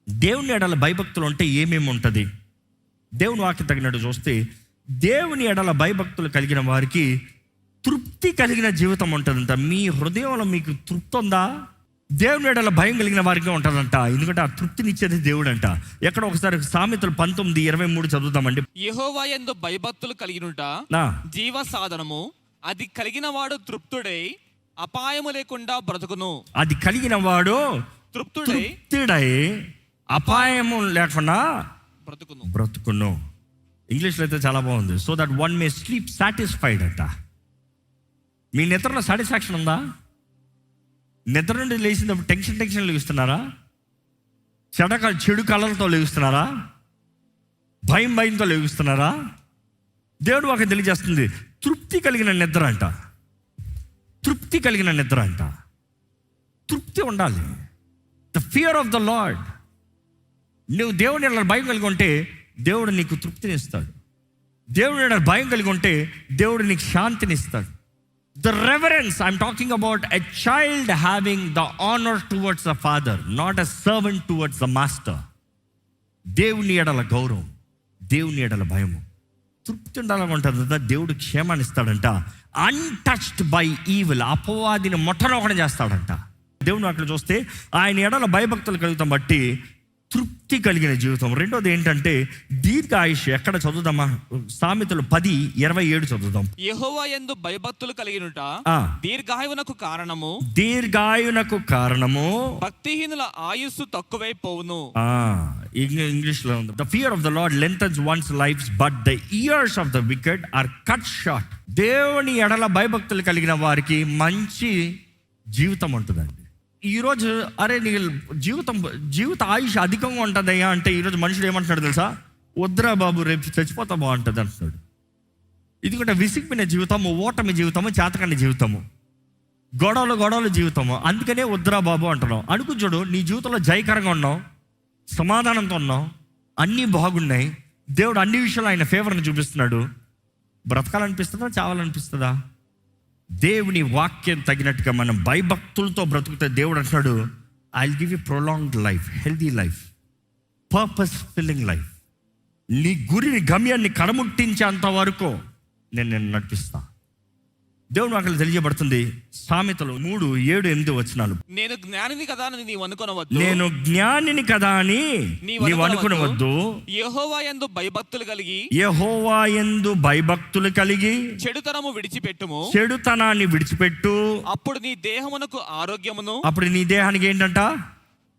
దేవుని ఎడల భయభక్తులు ఉంటే ఏమేమి ఉంటుంది? దేవుని వాక్యం తగినట్టు చూస్తే దేవుని ఎడల భయభక్తులు కలిగిన వారికి తృప్తి కలిగిన జీవితం ఉంటుందంట. మీ హృదయంలో మీకు తృప్తి ఉందా? దేవుని ఎడల భయం కలిగిన వారికి ఉంటుందంట. ఎందుకంటే ఆ తృప్తినిచ్చేది దేవుడు అంట. ఎక్కడ ఒకసారి సామెతలు 19:23 చదువుతామండి. యెహోవా యందు భయభక్తులు కలిగినుట జీవ సాధనము, అది కలిగిన వాడు తృప్తుడై అపాయము లేకుండా బ్రతుకును. అది కలిగిన వాడు తృప్తుడై అపాయము లేకుండా బ్రతుకును. ఇంగ్లీష్లో అయితే చాలా బాగుంది. So that one May sleep satisfied అంట. మీ నిద్రలో సాటిస్ఫాక్షన్ ఉందా? నిద్ర నుండి లేచినప్పుడు టెన్షన్ లేస్తున్నారా? చెడు కళలతో లేస్తున్నారా? భయంతో లేస్తున్నారా? దేవుడు ఒక తెలియజేస్తుంది, తృప్తి కలిగిన నిద్ర అంట. తృప్తి కలిగిన నిద్ర అంట. తృప్తి ఉండాలి. The fear of the lord. నువ్వు దేవుని ఎడల భయం కలిగి ఉంటే దేవుడు నీకు తృప్తిని ఇస్తాడు. దేవుని ఎడల భయం కలిగి ఉంటే దేవుడు నీకు శాంతిని ఇస్తాడు. The reverence, I'm talking about a child having the honor towards the father, not a servant towards the master. దేవుని ఎడల గౌరవం, దేవుని ఎడల భయము, తృప్తి ఉండాలనుకుంటుందా? దేవుడు క్షేమాన్ని ఇస్తాడంట. అన్టచ్డ్ బై ఈవిల్, అపవాదిని మొట్టనొకటి చేస్తాడంట. దేవుని అక్కడ చూస్తే ఆయన ఎడల భయభక్తులు కలుగుతాం బట్టి తృప్తి కలిగిన జీవితం. రెండోది ఏంటంటే దీర్ఘ ఆయుష్. ఎక్కడ చదువుదామా? సామెతలు 10:27 చదువుదాం. యెహోవా యందు భయభక్తులు కలిగినుట దీర్ఘాయువునకు కారణము, భక్తిహీనుల ఆయుస్సు తక్కువైపోవును. ఇంగ్లీష్ లో ఉంది, the fear of the Lord lengthens one's life's but the years of the wicked are cut short. దేవుని ఎడల భయభక్తులు కలిగిన వారికి మంచి జీవితం ఉంటుందండి. ఈరోజు అరే నీ జీవిత ఆయుష్ అధికంగా ఉంటుందయ్యా అంటే ఈరోజు మనుషుడు ఏమంటున్నాడు తెలుసా? వద్దురా బాబు, రేపు చచ్చిపోతా బాగుంటుంది అంటున్నాడు. ఎందుకంటే విసిగిపోయిన జీవితము, ఓటమి జీవితము, చేతకండి జీవితము, గొడవలు జీవితము. అందుకనే వద్దురా బాబు అంటున్నావు. అనుకుంటాడు నీ జీవితంలో జయకరంగా ఉన్నావు, సమాధానంతో ఉన్నావు, అన్నీ బాగున్నాయి, దేవుడు అన్ని విషయాలు ఆయన ఫేవర్ని చూపిస్తున్నాడు. బ్రతకాలనిపిస్తుందా? చావాలనిపిస్తుందా? దేవుని వాక్యం తగినట్టుగా మనం భయభక్తులతో బ్రతుకుతే దేవుడు అంటున్నాడు, I will give you prolonged life, healthy life, purpose filling life. నీ గురిని, గమ్యాన్ని కడముట్టించేంత వరకు నేను నడిపిస్తా. దేవుడు అక్కడ తెలియబడుతుంది. సామెతలు 3:7-8 వచనాలు. నేను జ్ఞానిని కదా అని నీవు అనుకొనవద్దు. యెహోవా యందు భయభక్తులు కలిగి చెడుతనము విడిచిపెట్టుము. చెడుతనాన్ని విడిచిపెట్టు. అప్పుడు నీ దేహమునకు ఆరోగ్యమును. అప్పుడు నీ దేహానికి ఏంటంట?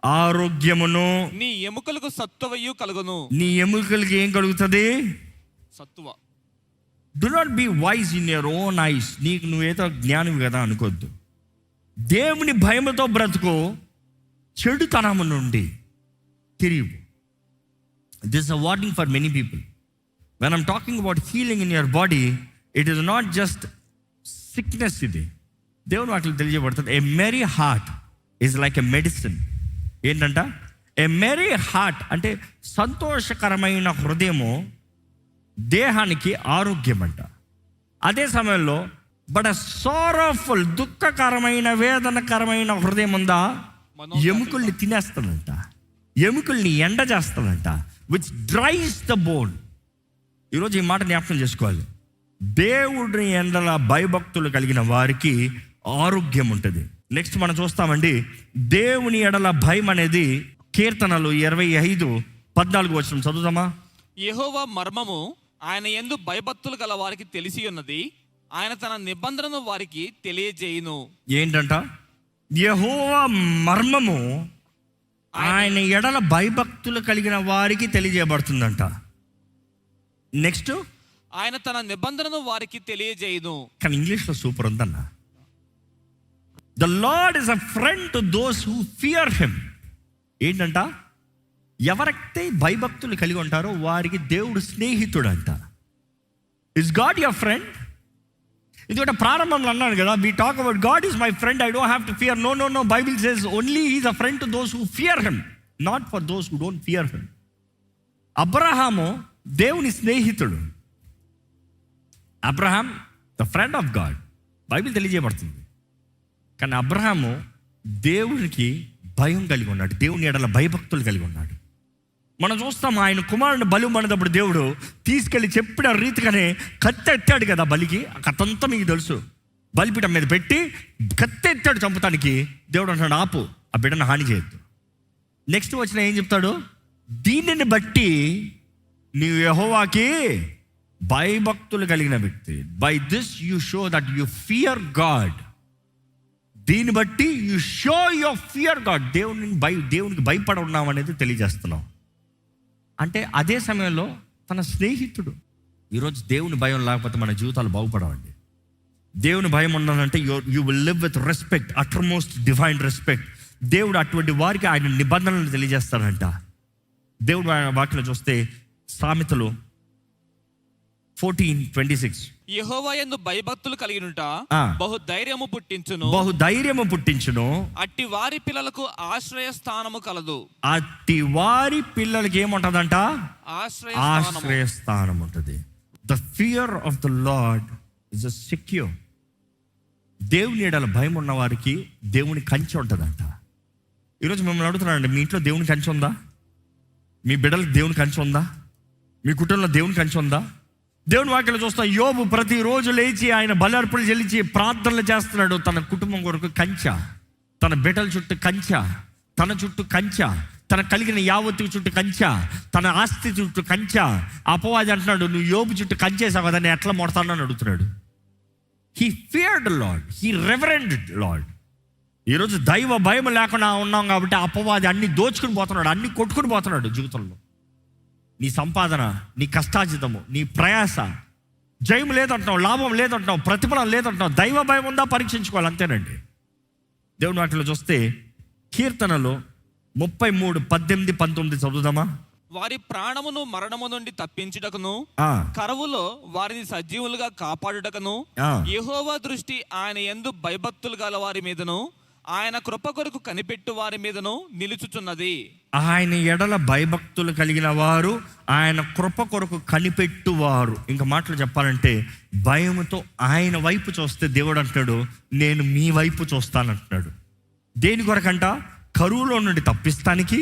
ఆరోగ్యమును. నీ ఎముకలకు సత్తువయు కలుగును. నీ ఎముకలకి ఏం కలుగుతుంది? సత్తువ. Do not be wise in your own eyes. నీకు నువ్వేదో జ్ఞానివి కదా అనుకోద్దు. దేవుని భయముతో బ్రతుకు, చెడుతనము నుండి తిరిగి. This is a warning for many people. When I'm talking about healing in your body, it is not just sickness. ఇది దేవుని వాటిలో తెలియబడుతుంది. A merry heart is like a medicine. ఏంటంట? ఏ మెరీ హార్ట్ అంటే సంతోషకరమైన హృదయము దేహానికి ఆరోగ్యం అంట. అదే సమయంలో బట్ సారోఫుల్, దుఃఖకరమైన, వేదనకరమైన హృదయం ఉందా? ఎముకల్ని తినేస్తాడంట, ఎముకల్ని ఎండ చేస్తాడంట, విచ్ డ్రైస్ ద బోన్. ఈరోజు ఈ మాట జ్ఞాపకం చేసుకోవాలి. దేవుడి ఎండల భయభక్తులు కలిగిన వారికి ఆరోగ్యం ఉంటుంది. నెక్స్ట్ మనం చూస్తామండి, దేవుని ఎడల భయం అనేది కీర్తనలు 25:14 వచనం చదువుదామా? యెహోవా మర్మము ఆయన యందు భయభక్తులు గల వారికి తెలిసి ఉన్నది, ఆయన తన నిబంధనను వారికి తెలియజేయును. ఏంటంట? యెహోవా మర్మము ఆయన ఎడల భయభక్తులు కలిగిన వారికి తెలియజేయబడుతుందంట. నెక్స్ట్, ఆయన తన నిబంధనను వారికి తెలియజేయును. కానీ ఇంగ్లీష్లో సూపర్ ఉందన్న. The Lord is a friend to those who fear him. ఏంటంట? ఎవరైతే భయభక్తులు కలిగి ఉంటారో వారికి దేవుడు స్నేహితుడు అంట. Is God your friend? ఎందుకంటే ప్రారంభంలో అన్నాడు కదా, we talk about God is my friend, I don't have to fear. No, Bible says only he is a friend to those who fear him, not for those who don't fear him. Abraham దేవుని స్నేహితుడు. Abraham the friend of God, Bible తెలియజేయబడుతుంది. కానీ Abraham దేవునికి భయం కలిగి ఉన్నాడు, దేవుని ఎడల భయభక్తులు కలిగి ఉన్నాడు. మనం చూస్తాం ఆయన కుమారుని బలి మనదప్పుడు దేవుడు తీసుకెళ్ళి చెప్పిన రీతిగానే కత్తి ఎత్తాడు కదా బలికి. ఆ కత్తంతా మీకు తెలుసు. బలిపీఠం మీద పెట్టి కత్తి ఎత్తాడు చంపుతానికి. దేవుడు అంటాడు ఆపు, ఆ బిడ్డను హాని చేయొద్దు. నెక్స్ట్ వచ్చిన ఏం చెప్తాడు, దీనిని బట్టి నీవు యెహోవాకి భయభక్తులు కలిగిన వ్యక్తి. By this you show that you fear God. దీన్ని బట్టి you show your fear God. దేవునికి భయపడ ఉన్నాం అనేది తెలియజేస్తున్నాం. అంటే అదే సమయంలో తన స్నేహితుడు. ఈరోజు దేవుని భయం లేకపోతే మన జీవితాలు బాగుపడవండి. దేవుని భయం ఉండాలంటే you will live with respect, uttermost divine respect. దేవుడు అటువంటి వారికి ఆయన నిబంధనలు తెలియజేస్తాడంట. దేవుడు వాక్యం చూస్తే సామెతలు 14:26 యెహోవా యందు భయభక్తులు కలిగినుట బహుధైర్యము పుట్టించును. అట్టి వారి పిల్లలకు ఆశ్రయ స్థానము కలదు. అట్టి వారి పిల్లలకి ఏముంటదంట, ఆశ్రయ స్థానం ఉంటుంది. The fear of the Lord is a secure. దేవుని ఎడల భయం ఉన్న వారికి దేవుని కంచె ఉంటుందంట. ఈరోజు మిమ్మల్ని అడుగుతున్నానండి, మీ ఇంట్లో దేవుని కంచె ఉందా? మీ బిడ్డలకు దేవుని కంచె ఉందా? మీ కుటుంబంలో దేవుని కంచె ఉందా? దేవుని వాక్యాలు చూస్తాం, యోబు ప్రతిరోజు లేచి ఆయన బలి చెల్లించి ప్రార్థనలు చేస్తున్నాడు. తన కుటుంబం కొరకు కంచె, తన బిడ్డల చుట్టూ కంచె, తన చుట్టూ కంచె, తన కలిగిన యావత్తు చుట్టూ కంచె, తన ఆస్తి చుట్టూ కంచె. అపవాది అంటున్నాడు, నువ్వు యోబు చుట్టూ కంచేసావు కదా, నేను ఎట్లా మొడతానని అడుగుతున్నాడు. He feared Lord, he reverended Lord. ఈరోజు దైవ భయం లేకుండా ఉన్నాం కాబట్టి అపవాది అన్ని దోచుకుని పోతున్నాడు, అన్ని కొట్టుకుని పోతున్నాడు జీవితంలో. నీ సంపాదన, నీ కష్టార్జితము, నీ ప్రయాస, జయం లేదంటున్నావు, లాభం లేదంటున్నావు, ప్రతిఫలం లేదంటున్నావు. దైవ భయం ఉందా పరీక్షించుకోవాలి, అంతేనండి. దేవుని వాటిలో చూస్తే కీర్తనలో 33:18-19 చదువుదామా. వారి ప్రాణమును మరణము నుండి తప్పించుటకును, కరువులో వారిని సజీవులుగా కాపాడుటకును యెహోవా దృష్టి ఆయన యందు భయభక్తులు గల వారి మీదను, ఆయన కృప కొరకు కనిపెట్టు వారి మీదను నిలుచుచున్నది. ఆయన ఎడల భయభక్తులు కలిగిన వారు, ఆయన కృప కొరకు కనిపెట్టువారు. ఇంకా మాటలు చెప్పాలంటే భయముతో ఆయన వైపు చూస్తే దేవుడు అంటాడు, నేను మీ వైపు చూస్తానంటున్నాడు. దేని కొరకంట? కరువులో నుండి తప్పిస్తానికి,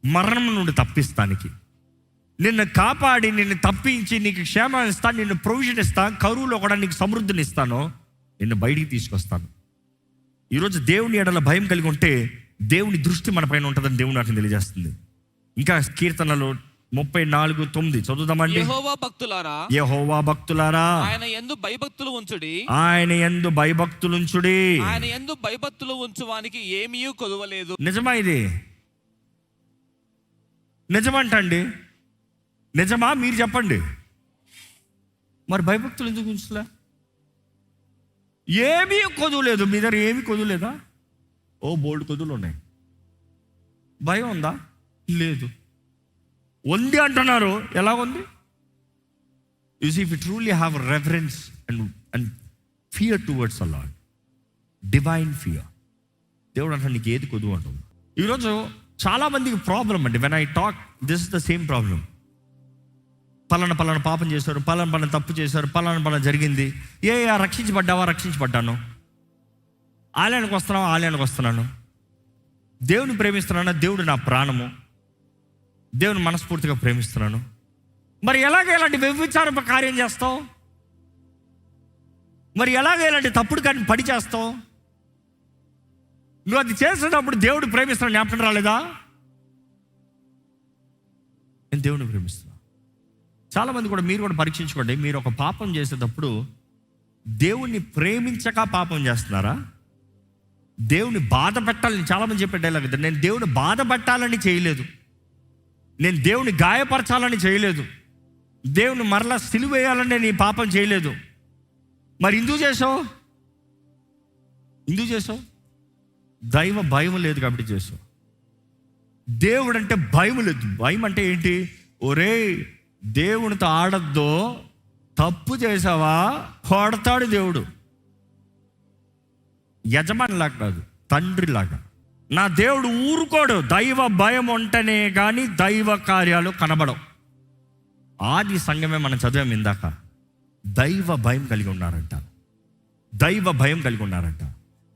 మరణం నుండి తప్పిస్తానికి. నిన్ను కాపాడి, నిన్ను తప్పించి, నీకు క్షేమాన్ని ఇస్తాను, నిన్ను ప్రొవిజన్ ఇస్తాను, కరువులో కూడా నీకు సమృద్ధిని ఇస్తాను, నిన్ను బయటికి తీసుకొస్తాను. ఈరోజు దేవుని ఎడల భయం కలిగి ఉంటే దేవుని దృష్టి మన పైన ఉంటుందని దేవుడు నాకు తెలియజేస్తుంది. ఇంకా కీర్తనలో 34:9 చదువుదామండి. యెహోవా భక్తులారా ఆయన యందు భయభక్తులు ఉంచుడి, ఆయన యందు భయభక్తులుంచుడి. ఆయన యందు భయభక్తులు ఉంచువానికి ఏమీ కొదువలేదు. నిజమా? ఇది నిజమంటండి. నిజమా? మీరు చెప్పండి. మరి భయభక్తులు ఎందుకు ఉంచులే? ఏమీ కొదువులేదు. మీ దగ్గర ఏమీ కొదువులేదా? ఓ బోల్డ్ కొదువులు ఉన్నాయి. భయం ఉందా? లేదు. ఉంది అంటున్నారు. ఎలా ఉంది? You see, if you truly have reverence and fear towards a Lord, divine fear, దేవుడు అంటే నీకు ఏది కొదువు అంటుంది. ఈరోజు చాలా మందికి ప్రాబ్లం అండి. When I talk this is the same problem. పలానా పాపం చేశారు, పలానా తప్పు చేశారు, పలానా జరిగింది. రక్షించబడ్డాను, ఆలయానికి వస్తున్నాను, దేవుని ప్రేమిస్తున్నాను, దేవుడు నా ప్రాణము, దేవుని మనస్ఫూర్తిగా ప్రేమిస్తున్నాను. మరి ఇలాంటి వ్యభిచారం కార్యం చేస్తావు? మరి ఇలాంటి తప్పుడు కానీ పడి చేస్తావు? నువ్వు అది చేసేటప్పుడు దేవుడు ప్రేమిస్తున్నాను జ్ఞాపకం రాలేదా? నేను దేవుని ప్రేమిస్తున్నాను. చాలామంది కూడా, మీరు కూడా పరీక్షించుకోండి. మీరు ఒక పాపం చేసేటప్పుడు దేవుణ్ణి ప్రేమించక పాపం చేస్తున్నారా? దేవుని బాధ పెట్టాలని చాలామంది చెప్పే డైలాగ్ ఇది. నేను దేవుని బాధ పెట్టాలని చేయలేదు, నేను దేవుని గాయపరచాలని చేయలేదు, దేవుని మరలా సిలువేయాలని నేను ఈ పాపం చేయలేదు. మరి ఎందుకు చేసావు? దైవ భయం లేదు కాబట్టి చేసావు. దేవుడు అంటే భయం లేదు. భయం అంటే ఏంటి? ఒరే, దేవునితో ఆడద్దో, తప్పు చేసావా కొడతాడు దేవుడు. యజమానిలాగా కాదు, తండ్రిలాగా. నా దేవుడు ఊరుకోడు. దైవ భయం ఉంటేనే కానీ దైవ కార్యాలు కనబడవు. ఆది సంఘమే మనం చదివాం ఇందాక. దైవ భయం కలిగి ఉన్నారంట.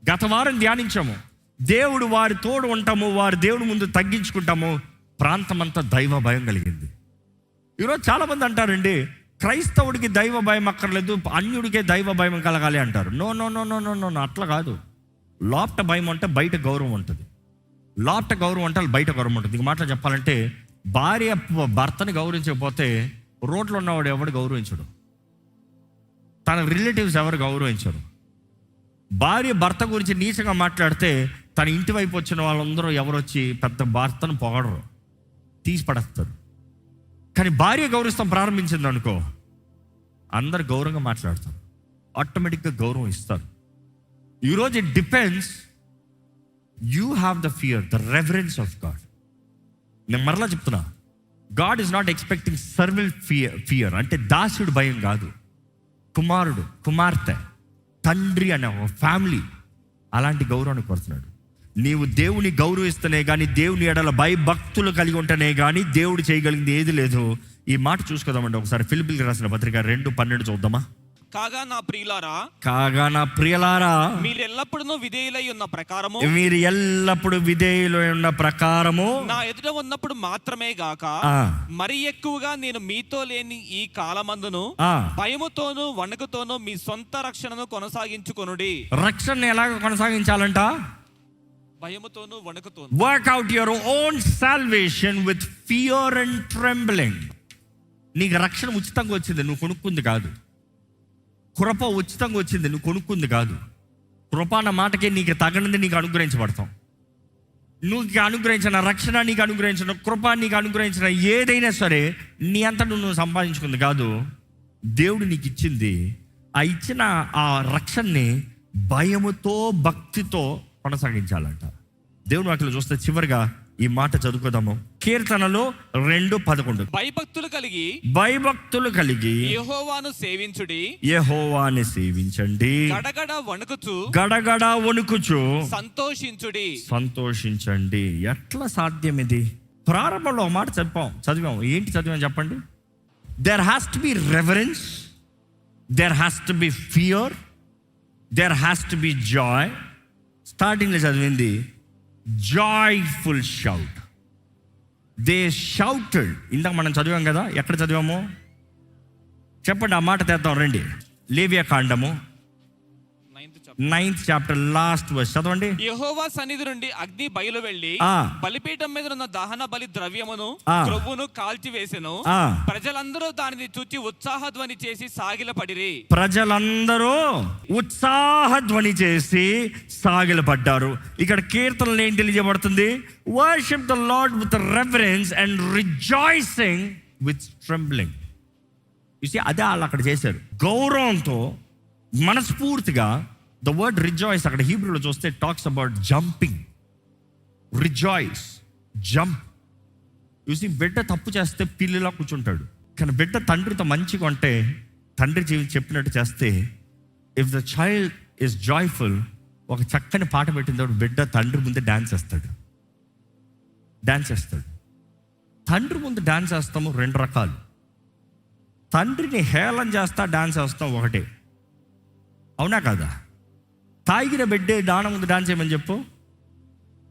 గత వారం ధ్యానించాము. దేవుడు వారి తోడు ఉంటాము, వారి దేవుడి ముందు తగ్గించుకుంటాము. ప్రాంతమంతా దైవ భయం కలిగింది. ఈరోజు చాలామంది అంటారండి, క్రైస్తవుడికి దైవ భయం అక్కర్లేదు, అన్యుడికే దైవ భయం కలగాలి అంటారు. No no no no no no అట్లా కాదు. లోపట భయం అంటే బయట గౌరవం ఉంటుంది. లోపట గౌరవం అంటే బయట గౌరవం ఉంటుంది. ఇంక మాటలు చెప్పాలంటే, భార్య భర్తని గౌరవించకపోతే రోడ్లో ఉన్నవాడు ఎవడు గౌరవించడు, తన రిలేటివ్స్ ఎవరు గౌరవించరు. భార్య భర్త గురించి నీచంగా మాట్లాడితే తన ఇంటి వైపు వచ్చిన వాళ్ళందరూ ఎవరు వచ్చి పెద్ద భర్తను పొగడరు, తీసి పడేస్తారు. కానీ భార్య గౌరవిస్తాం ప్రారంభించింది అనుకో, అందరు గౌరవంగా మాట్లాడతారు, ఆటోమేటిక్గా గౌరవం ఇస్తారు. ఈరోజు it depends, you have the fear, the reverence of God. నేను మరలా చెప్తున్నా, God is not expecting servile fear అంటే దాసుడు భయం కాదు. కుమారుడు, కుమార్తె, తండ్రి అనే ఒక ఫ్యామిలీ అలాంటి గౌరవాన్ని కోరుతున్నాడు. నీవు దేవుని గౌరవిస్తేనే కానీ, దేవుని ఎడల భయభక్తులు కలిగి ఉంటేనే కానీ దేవుడు చేయగలిగింది ఏది లేదు. ఈ మాట చూసుకోదామండి ఒకసారి. ఫిలిప్పీయులకు రాసిన పత్రిక 2:12 చూద్దామా. కాగా నా ప్రియులారా మీరు ఎల్లప్పుడూ విధేయులై ఉన్న ప్రకారము నా ఎదుట ఉన్నప్పుడు మాత్రమే గాక మరి ఎక్కువగా నేను మీతో లేని ఈ కాలమందును భయముతోను వణుకుతోను మీ సొంత రక్షణను కొనసాగించుకొనుడి. రక్షణ ఎలాగ కొనసాగించాలంట? భయముతోను వణుకుతోను. Work out your own salvation with fear and trembling. నీకు రక్షణ ఉచితంగా వచ్చింది, నువ్వు కొనుక్కుంది కాదు. కృప ఉచితంగా వచ్చింది, నువ్వు కొనుక్కుంది కాదు. కృప అన్న మాటకే నీకు తగినది నీకు అనుగ్రహించబడతాం. నువ్వు అనుగ్రహించిన రక్షణ, నీకు అనుగ్రహించిన కృప, నీకు అనుగ్రహించిన ఏదైనా సరే నీ అంతా నువ్వు సంపాదించుకుంది కాదు, దేవుడు నీకు ఇచ్చింది. ఆ ఇచ్చిన ఆ రక్షణని భయముతో భక్తితో కొనసాగించాలంట. దేవుని వాక్యలో చూస్తే చివరిగా ఈ మాట చదువుకోదాము. కీర్తనలో 2:11 భయభక్తులు కలిగి యెహోవాను సేవించండి, గడగడ వణుకుచు సంతోషించండి. ఎట్లా సాధ్యం ఇది? ప్రారంభంలో ఒక మాట చదివాం. ఏంటి చదివాం చెప్పండి? There has to be reverence, there has to be fear, there has to be joy. స్టార్టింగ్లో చదివింది జాయ్ఫుల్ షౌట్. They shouted. ఇందాక మనం చదివాం కదా, ఎక్కడ చదివాము చెప్పండి, ఆ మాట తెద్దాం రండి. లేవియా కాండము 9th chapter లాస్ట్ వర్స్ చదవండి. యెహోవా సన్నిధి నుండి అగ్ని బయలు వెళ్ళి బలిపీఠం మీద ఉన్న దహన బలి ద్రవ్యమును క్రొవ్వును కాల్చివేసెను. ప్రజలందరూ దానిని చూచి ఉత్సాహధ్వని చేసి సాగిలపడిరి. ప్రజలందరూ ఉత్సాహధ్వని చేసి సాగిలపడ్డారు. ఇక్కడ కీర్తనలు ఏం తెలియజేయబడుతుంది? Worship the Lord with reverence and rejoicing with trembling. అదే వాళ్ళు అక్కడ చేశారు. గౌరవంతో మనస్ఫూర్తిగా. ద వర్డ్ రిజాయిస్ అక్కడ హీబ్రూలో చూస్తే talks about jumping. Rejoice, jump. చూసి బిడ్డ తప్పు చేస్తే పిల్లిలా కూర్చుంటాడు, కానీ బిడ్డ తండ్రితో మంచిగా ఉంటే, తండ్రి చెప్పినట్టు చేస్తే, if the child is joyful, ఒక చక్కని పాట పెట్టిన తర్వాత బిడ్డ తండ్రి ముందే డాన్స్ చేస్తాడు. తండ్రి ముందు డాన్స్ చేస్తాము 2 రకాలు. తండ్రిని హేళన చేస్తా డాన్స్ చేస్తాం ఒకటే, అవునా కదా? తాగిన బిడ్డే నాన్న ముందు డాన్స్ చేయమని చెప్పు,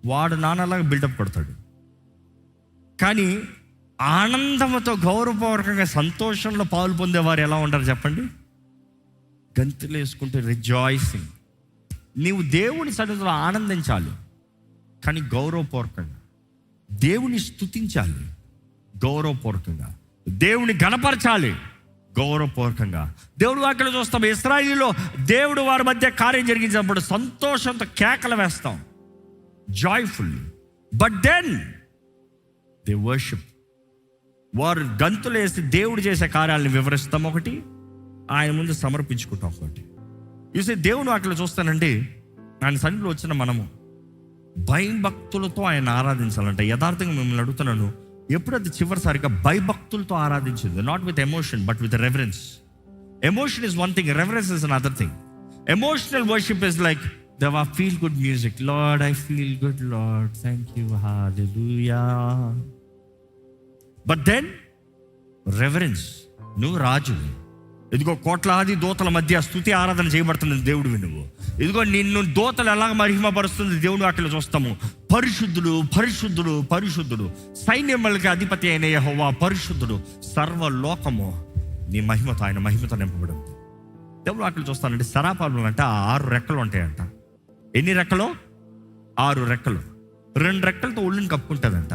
వాడు నాన్నలాగా బిల్డప్ కొడతాడు. కానీ ఆనందంతో గౌరవపూర్వకంగా సంతోషంలో పాలు పొందేవారు ఎలా ఉంటారు చెప్పండి? గంతులు వేసుకుంటే రిజాయిసింగ్. నీవు దేవుని సన్నిధిలో ఆనందించాలి, కానీ గౌరవపూర్వకంగా. దేవుని స్తుతించాలి గౌరవపూర్వకంగా. దేవుని గణపరచాలి గౌరవపూర్వకంగా. దేవుడు వాక్యలో చూస్తాం, ఇశ్రాయేలులో దేవుడు వారి మధ్య కార్యం జరిగించినప్పుడు సంతోషంతో కేకలు వేస్తాం, joyful. But then they worship. వారు గంతులు వేసి దేవుడు చేసే కార్యాలను వివరిస్తాం ఒకటి, ఆయన ముందు సమర్పించుకుంటాం ఒకటి. చూసి దేవుని వాక్యలో చూస్తానండి, ఆయన సన్నిధిలో వచ్చిన మనము భయభక్తులతో ఆయన ఆరాధించాలంట. యథార్థంగా మిమ్మల్ని అడుగుతున్నాను, ఎప్పుడైతే చివరిసారిగా భయభక్తులతో ఆరాధించింది? Not with emotion but with reverence. Emotion is one thing, reverence is another thing. Emotional worship is like దేవా feel good music, Lord I feel good, Lord thank you, hallelujah. But then reverence, నువ్వు రాజువి, ఇదిగో కోట్లాది దూతల మధ్య స్తుతి ఆరాధన చేయబడుతుంది దేవుడివి నువ్వు. ఇదిగో నిన్ను దూతలు ఎలాగ మహిమపరుస్తుంది దేవుడు అట్లా చూస్తాము. పరిశుద్ధుడు పరిశుద్ధుడు పరిశుద్ధుడు, సైన్యములకి అధిపతి అయిన యెహోవా పరిశుద్ధుడు, సర్వలోకము నీ మహిమతో, ఆయన మహిమతో నింపబడింది. దేవుడు అట్లా చూస్తానంటే సరాపాలు అంటే 6 రెక్కలు ఉంటాయంట. ఎన్ని రెక్కలు? 6 రెక్కలు. 2 రెక్కలతో ఒళ్ళుని కప్పుకుంటుందంట,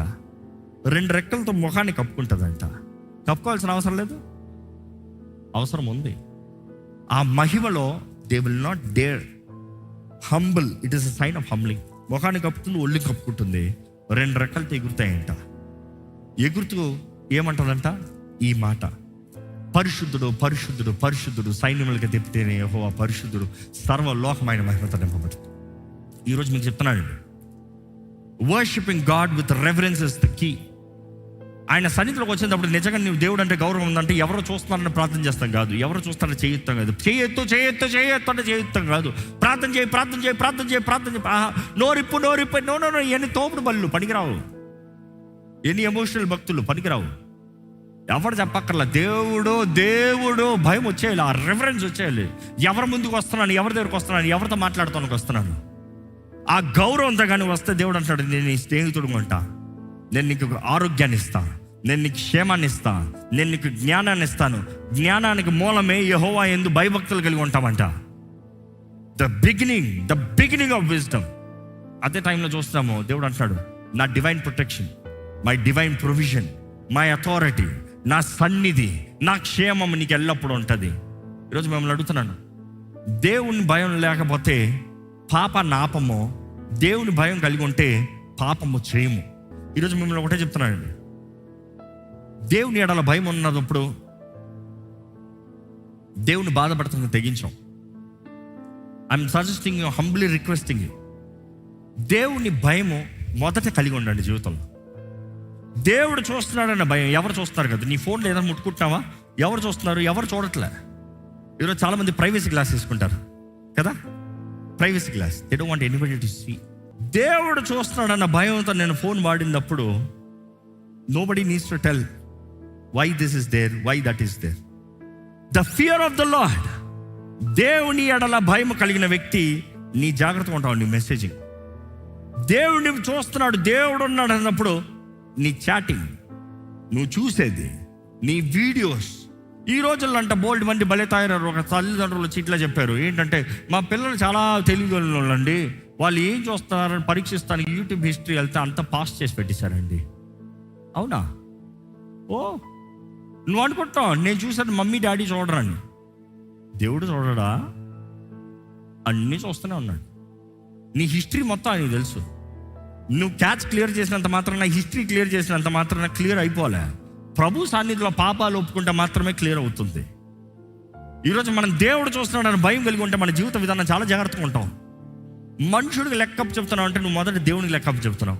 2 రెక్కలతో ముఖాన్ని కప్పుకుంటుందంట. కప్పుకోవాల్సిన అవసరం లేదు, అవసరం ఉంది. ఆ మహిమలో they will not dare humble, it is a sign of humbling. ముఖాన్ని కప్పుతుంది, ఒళ్ళుని కప్పుకుంటుంది, 2 రెక్కలతో ఎగురుతాయంట. ఎగురుతూ ఏమంటుందంట ఈ మాట, పరిశుద్ధుడు పరిశుద్ధుడు పరిశుద్ధుడు, సైన్యములకి తెప్పితేనే యెహోవా పరిశుద్ధుడు, సర్వలోకమైన మహిమతో నింపబడుతుంది. ఈరోజు మీకు చెప్తున్నానండి, worshipping God with reverence is the key. ఆయన సన్నిధిలోకి వచ్చేటప్పుడు నిజంగా నువ్వు దేవుడు అంటే గౌరవం ఉందంటే ఎవరో చూస్తున్నారని ప్రార్థన చేస్తాం కాదు, ఎవరో చూస్తారని చేయొత్తాం కాదు, చేయొత్తు చేయొత్తు చేయొత్తు అంటే చేయొత్తాం కాదు. ప్రార్థన చేయి ప్రార్థన చేయి ప్రార్థన చేయి ప్రార్థన చేయి, నోరిప్పు నోరిప్పు, నో నో నో, ఎన్ని తోపుడు బళ్ళు పనికిరావు, ఎన్ని ఎమోషనల్ భక్తులు పనికిరావు. ఎవరు చెప్పక్కర్లా, దేవుడు దేవుడు భయం వచ్చేయాలి, ఆ రెఫరెన్స్ వచ్చేయాలి. ఎవరి ముందుకు వస్తున్నాను, ఎవరి దగ్గరకు వస్తున్నాను, ఎవరితో మాట్లాడుతానికి వస్తున్నాను, ఆ గౌరవంతో కానీ వస్తే దేవుడు అంటాడు, నేను నీ స్నేహితుడు అంటా, నేను నీకు ఆరోగ్యాన్ని ఇస్తాను, నేను నీకు క్షేమాన్ని ఇస్తాను, నేను నీకు జ్ఞానాన్ని ఇస్తాను. జ్ఞానానికి మూలమే యెహోవా యందు భయభక్తులు కలిగి ఉంటామంట. The beginning of wisdom. అదే టైంలో చూస్తాము దేవుడు అంటాడు, నా divine protection, my divine provision, my authority, నా సన్నిధి, నా క్షేమం నీకు ఎల్లప్పుడూ ఉంటుంది. ఈరోజు మిమ్మల్ని అడుగుతున్నాను, దేవుని భయం లేకపోతే పాపాన్ని ఆపము, దేవుని భయం కలిగి ఉంటే పాపము చేయము. ఈరోజు మిమ్మల్ని ఒకటే చెప్తున్నానండి, దేవుని ఎడల భయం ఉన్నప్పుడు దేవుని బాధపడుతున్న తెగించాం. I'm suggesting you, humbly requesting you, దేవుని భయము మొదట కలిగి ఉండండి జీవితంలో. దేవుడు చూస్తున్నాడన్న భయం. ఎవరు చూస్తున్నారు కదా, నీ ఫోన్లో ఏదైనా ముట్టుకుంటున్నావా, ఎవరు చూస్తున్నారు, ఎవరు చూడట్లే. ఈరోజు చాలామంది ప్రైవసీ గ్లాస్ తీసుకుంటారు కదా, privacy glass, they don't want anybody to see. దేవుడు చూస్తున్నాడన్న భయంతో నేను ఫోన్ వాడినప్పుడు nobody needs to tell why this is there, why that is there. The fear of the Lord, దేవుని ఎడల భయం కలిగిన వ్యక్తి నీ జాగ్రత్తగా ఉంటావు. నీ మెసేజింగ్, దేవుడిని చూస్తున్నాడు, దేవుడు ఉన్నాడు అన్నప్పుడు నీ చాటింగ్, నువ్వు చూసేది, నీ వీడియోస్. ఈ రోజుల్లో అంట బోల్డ్ మంది భలే తయారు. ఒక తల్లిదండ్రులు వచ్చి ఇట్లా చెప్పారు, ఏంటంటే మా పిల్లలు చాలా తెలివిగలండి, వాళ్ళు ఏం చూస్తున్నారని పరీక్షిస్తానికి యూట్యూబ్ హిస్టరీ వెళ్తే అంతా పాస్ చేసి పెట్టేశారండి. అవునా? ఓ, నువ్వు అనుకుంటావు నేను చూసాను మమ్మీ డాడీ చూడరాని. దేవుడు చూడడా? అన్నీ చూస్తూనే ఉన్నాడు. నీ హిస్టరీ మొత్తం ఆయనకు తెలుసు. నువ్వు క్యాచ్ క్లియర్ చేసినంత మాత్రాన, హిస్టరీ క్లియర్ చేసినంత మాత్రాన క్లియర్ అయిపోలే. ప్రభు సాన్నిధిలో పాపాలు ఒప్పుకుంటే మాత్రమే క్లియర్ అవుతుంది. ఈరోజు మనం దేవుడు చూస్తున్నాడని భయం కలిగి ఉంటే మన జీవిత విధానం చాలా జాగ్రత్తగా ఉంటాం. మనుషుడికి లెక్కప్పు చెప్తున్నావు అంటే నువ్వు మొదటి దేవుడికి లెక్కప్పు చెప్తున్నావు.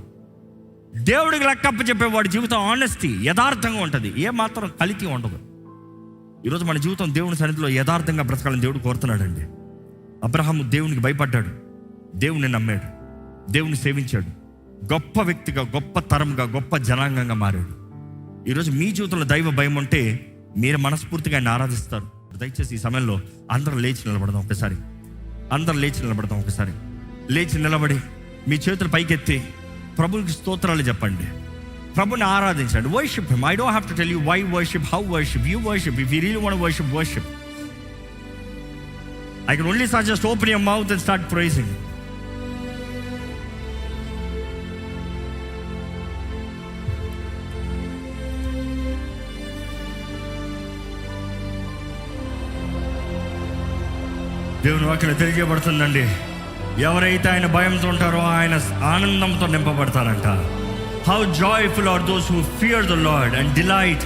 దేవుడికి లెక్కప్పు చెప్పేవాడి జీవితం ఆనెస్టీ, యథార్థంగా ఉంటుంది, ఏ మాత్రం కలితి ఉండదు. ఈరోజు మన జీవితం దేవుని సన్నిధిలో యథార్థంగా బ్రతకాలని దేవుడు కోరుతున్నాడండి. అబ్రహాము దేవునికి భయపడ్డాడు, దేవుని నమ్మాడు, దేవుని సేవించాడు, గొప్ప వ్యక్తిగా, గొప్ప తరంగా, గొప్ప జనాంగంగా మారాడు. ఈరోజు మీ జీవితంలో దైవ భయం ఉంటే మీరు మనస్ఫూర్తిగా ఆయన ఆరాధిస్తారు. దయచేసి ఈ సమయంలో అందరూ లేచి నిలబడదాం ఒకసారి, అందరూ లేచి నిలబడదాం ఒకసారి. లేచి నిలబడి మీ చేతులు పైకెత్తి ప్రభువుకి స్తోత్రాలు చెప్పండి, ప్రభుని ఆరాధించండి. Worship him. I don't have to tell you why worship, how worship. You worship. If you really want to worship, worship. I can only suggest open your mouth and start praising. దేవుని వాక్యం తెలియజేయబడుతుందండి, ఎవరైతే ఆయన భయంతో ఉంటారో ఆయన ఆనందంతో నింపబడతారంట. How joyful are those who fear the Lord and delight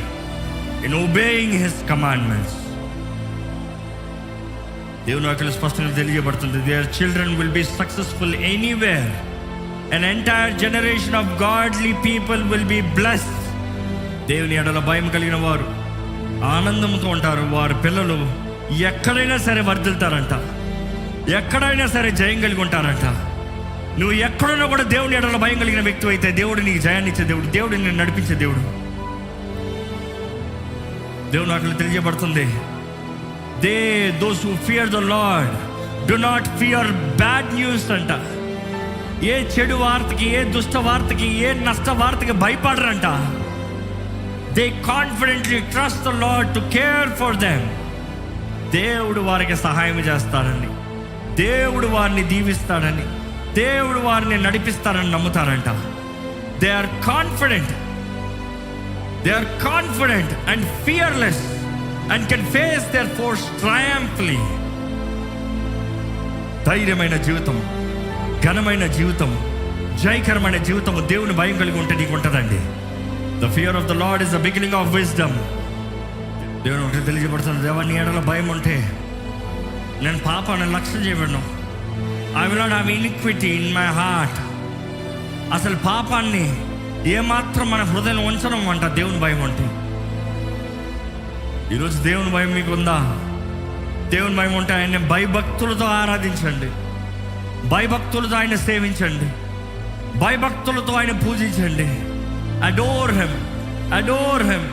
in obeying his commandments. దేవుని వాక్యం స్పష్టంగా తెలియజేయబడుతుంది, their children will be successful anywhere. an entire generation of godly people will be blessed. దేవుని ఎడల భయం కలిగిన వారు ఆనందంతో ఉంటారు. వారి పిల్లలు ఎక్కడైనా సరే వర్ధిల్తారంట, ఎక్కడైనా సరే జయం కలిగి ఉంటారంట. నువ్వు ఎక్కడున్నా కూడా దేవుని ఎడల భయం కలిగిన వ్యక్తి అయితే దేవుడు నీకు జయాన్ని ఇచ్చే దేవుడు, దేవుడు నిన్ను నడిపించే దేవుడు. దేవుడు అట్లా తెలియజేయబడుతుంది, those who fear the Lord do not fear bad news అంట. ఏ చెడు వార్తకి, ఏ దుష్ట వార్తకి, ఏ నష్ట వార్తకి భయపడరంట. They confidently trust the Lord to care for them. దేవుడు వారికి సహాయం చేస్తాడని, దేవుడు వారిని దీవిస్తాడని, దేవుడు వారిని నడిపిస్తారని నమ్ముతారంట. They are confident and fearless and can face their foes triumphantly. ధైర్యమైన జీవితం, ఘనమైన జీవితం, జయకరమైన జీవితం దేవుని భయం కలిగి ఉంటే నీకు ఉంటుందండి. The fear of the Lord is the beginning of wisdom. దేవుని ఒకటి తెలియజేయబడుతుంది, దేవా నీ ఎడల భయం ఉంటే నేను పాపాన్ని లక్ష్యం చేయబడను. I will not have iniquity in my heart. అసలు పాపాన్ని ఏమాత్రం మన హృదయం ఉంచడం అంట దేవుని భయం అంటే. ఈరోజు దేవుని భయం మీకు ఉందా? దేవుని భయం ఉంటే ఆయన్ని భయభక్తులతో ఆరాధించండి, భయభక్తులతో ఆయన సేవించండి, భయభక్తులతో ఆయన పూజించండి. Adore him,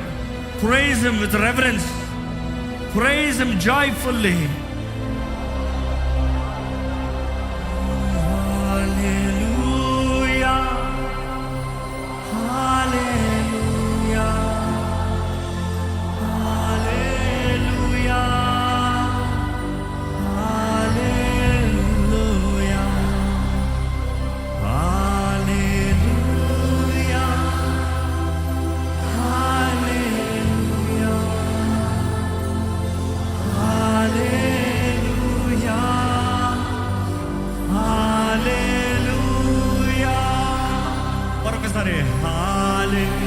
praise him with reverence, praise him joyfully. Hallelujah, hallelujah, hallelujah, hallelujah, hallelujah, hallelujah, hallelujah, hallelujah. మరొకసారి hallelujah,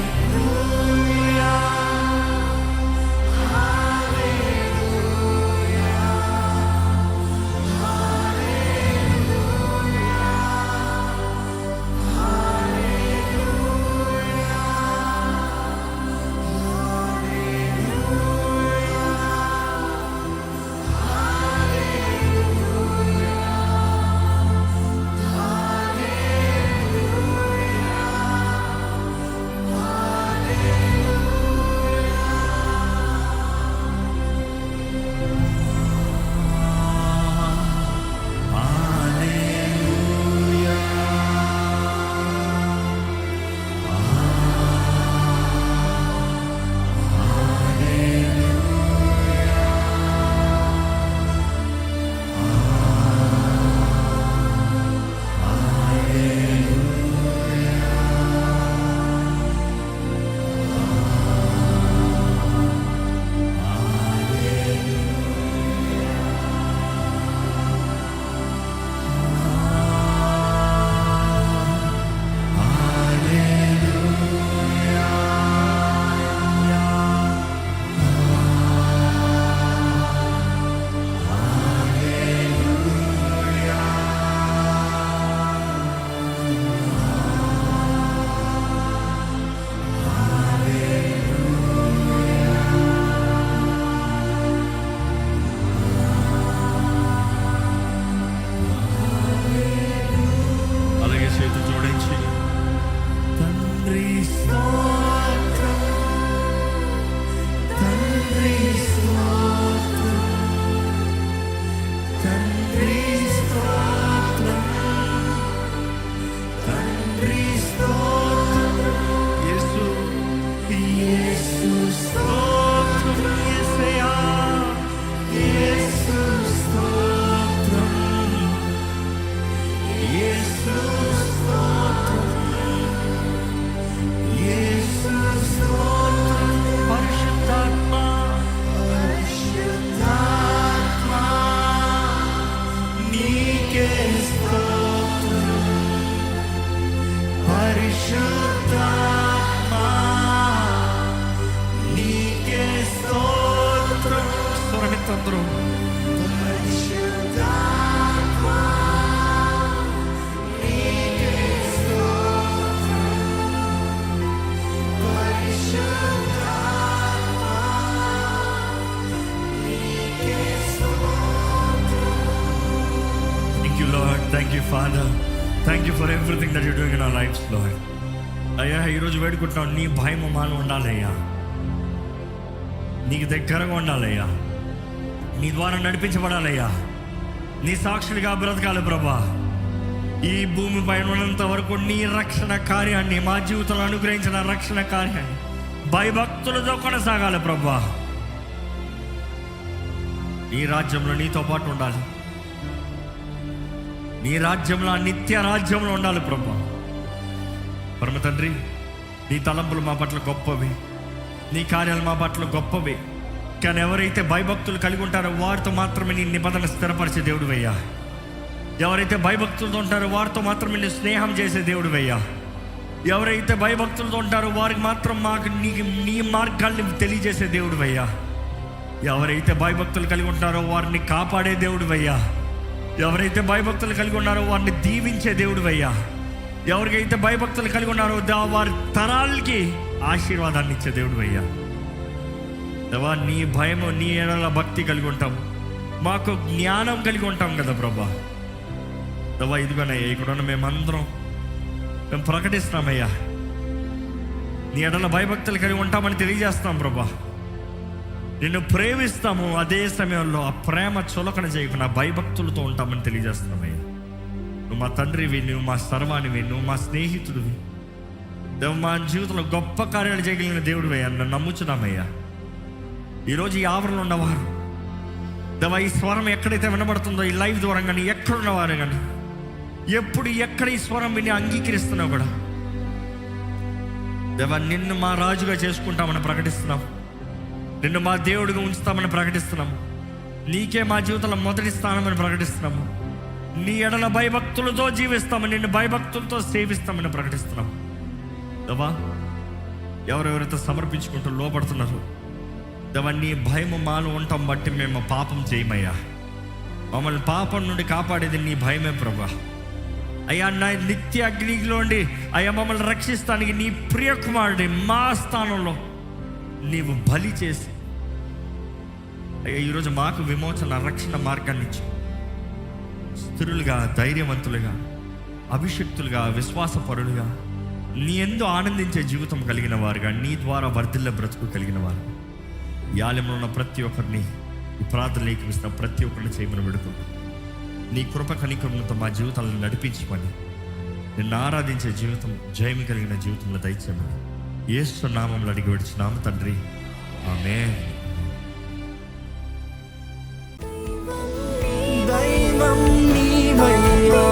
Thank you, Father. Thank you for everything that you're doing in our lives, Lord. అయ్యా ఈరోజు వేడుకుంటున్నాం, నీ భయం మాలో ఉండాలయ్యా, నీకు దగ్గరగా ఉండాలయ్యా. నీ ద్వారా నడిపించబడాలయ్యా. నీ సాక్షులుగా బ్రతకాలి ప్రభా. ఈ భూమి పైన ఉన్నంత వరకు నీ రక్షణ కార్యాన్ని, మా జీవితంలో అనుగ్రహించిన రక్షణ కార్యాన్ని భయభక్తులతో కొనసాగాలి ప్రభా. నీ రాజ్యంలో నీతో పాటు ఉండాలి. నీ రాజ్యంలో, నిత్య రాజ్యంలో ఉండాలి ప్రభా. పరమ తండ్రి, నీ తలంపులు మా పట్ల గొప్పవి, నీ కార్యాలు మా పట్ల గొప్పవి. కానీ ఎవరైతే భయభక్తులు కలిగి ఉంటారో వారితో మాత్రమే నీ నిబంధన స్థిరపరిచే దేవుడు అయ్యా. ఎవరైతే భయభక్తులతో ఉంటారో వారితో మాత్రమే నీ స్నేహం చేసే దేవుడు అయ్యా. ఎవరైతే భయభక్తులతో ఉంటారో వారికి మాత్రం మాకు నీ మార్గాల్ని తెలియజేసే దేవుడు అయ్యా. ఎవరైతే భయభక్తులు కలిగి ఉంటారో వారిని కాపాడే దేవుడు అయ్యా. ఎవరైతే భయభక్తులు కలిగి ఉన్నారో వారిని దీవించే దేవుడు అయ్యా. ఎవరికైతే భయభక్తులు కలిగి ఉన్నారో వారి తరాలకి ఆశీర్వాదాన్ని ఇచ్చే దేవుడు అయ్యా. దేవా, నీ భయము, నీ ఎడల భక్తి కలిగి ఉంటాం, మాకు జ్ఞానం కలిగి ఉంటాం కదా ప్రభా. దేవా, ఇదిగోనయ్యా, ఇక్కడ మేమందరం మేము ప్రకటిస్తున్నామయ్యా. నీ ఎడల భయభక్తులు కలిగి ఉంటామని తెలియజేస్తాం ప్రభా. నిన్ను ప్రేమిస్తాము, అదే సమయంలో ఆ ప్రేమ చులకన చేయకుండా భయభక్తులతో ఉంటామని తెలియజేస్తున్నామయ్యా. నువ్వు మా తండ్రివి, నువ్వు మా సర్వానివి, నువ్వు మా స్నేహితుడివి. దేవ, మా జీవితంలో గొప్ప కార్యాలు చేయగలిగిన దేవుడివి అయ్యా. నన్ను నమ్ముచున్నామయ్యా. ఈరోజు ఈ ఆవరణలో ఉన్నవారు దేవా, ఈ స్వరం ఎక్కడైతే వినబడుతుందో ఈ లైవ్ ద్వారా కానీ, ఎక్కడున్నవారు కానీ, ఎప్పుడు ఎక్కడ ఈ స్వరం విని అంగీకరిస్తున్నావు కూడా దేవా, నిన్ను మా రాజుగా చేసుకుంటామని ప్రకటిస్తున్నాం. నిన్ను మా దేవుడిగా ఉంచుతామని ప్రకటిస్తున్నాము. నీకే మా జీవితంలో మొదటి స్థానమని ప్రకటిస్తున్నాము. నీ ఎడల భయభక్తులతో జీవిస్తాము, నిన్ను భయభక్తులతో సేవిస్తామని ప్రకటిస్తున్నాము. దేవా, ఎవరెవరైతే సమర్పించుకుంటూ లోపడుతున్నారు దేవా, నీ భయము మాలో ఉండటం బట్టి మేము పాపం చేయమయ్యా. మమ్మల్ని పాపం నుండి కాపాడేది నీ భయమే ప్రభా. అయ్యా, నా నిత్య అగ్నిలోండి అయ్యా మమ్మల్ని రక్షిస్తానికి నీ ప్రియ కుమారుడి మా స్థానంలో నీవు బలి చేసి అయ్యా ఈరోజు మాకు విమోచన, రక్షణ మార్గాన్ని ఇచ్చి స్థిరులుగా, ధైర్యవంతులుగా, అభిషక్తులుగా, విశ్వాసపరులుగా, నీ యందు ఆనందించే జీవితం కలిగిన వారుగా, నీ ద్వారా వర్ధిల్ల బ్రతుకు కలిగిన వారు ఈ ఆలయంలో ఉన్న ప్రతి ఒక్కరిని, ఈ ప్రార్థనలు ఏకమిస్తున్న ప్రతి ఒక్కరిని చేయమని వేడుకుంటాం. నీ కృప కనికరుణతో మా జీవితాలను నడిపించమని, నిన్ను ఆరాధించే జీవితం, జయం కలిగిన జీవితంలో దయచేయమని యేసు నామములో అడిగి విడిచినాము తండ్రి, ఆమేన్. దైవం నీవయ్యా.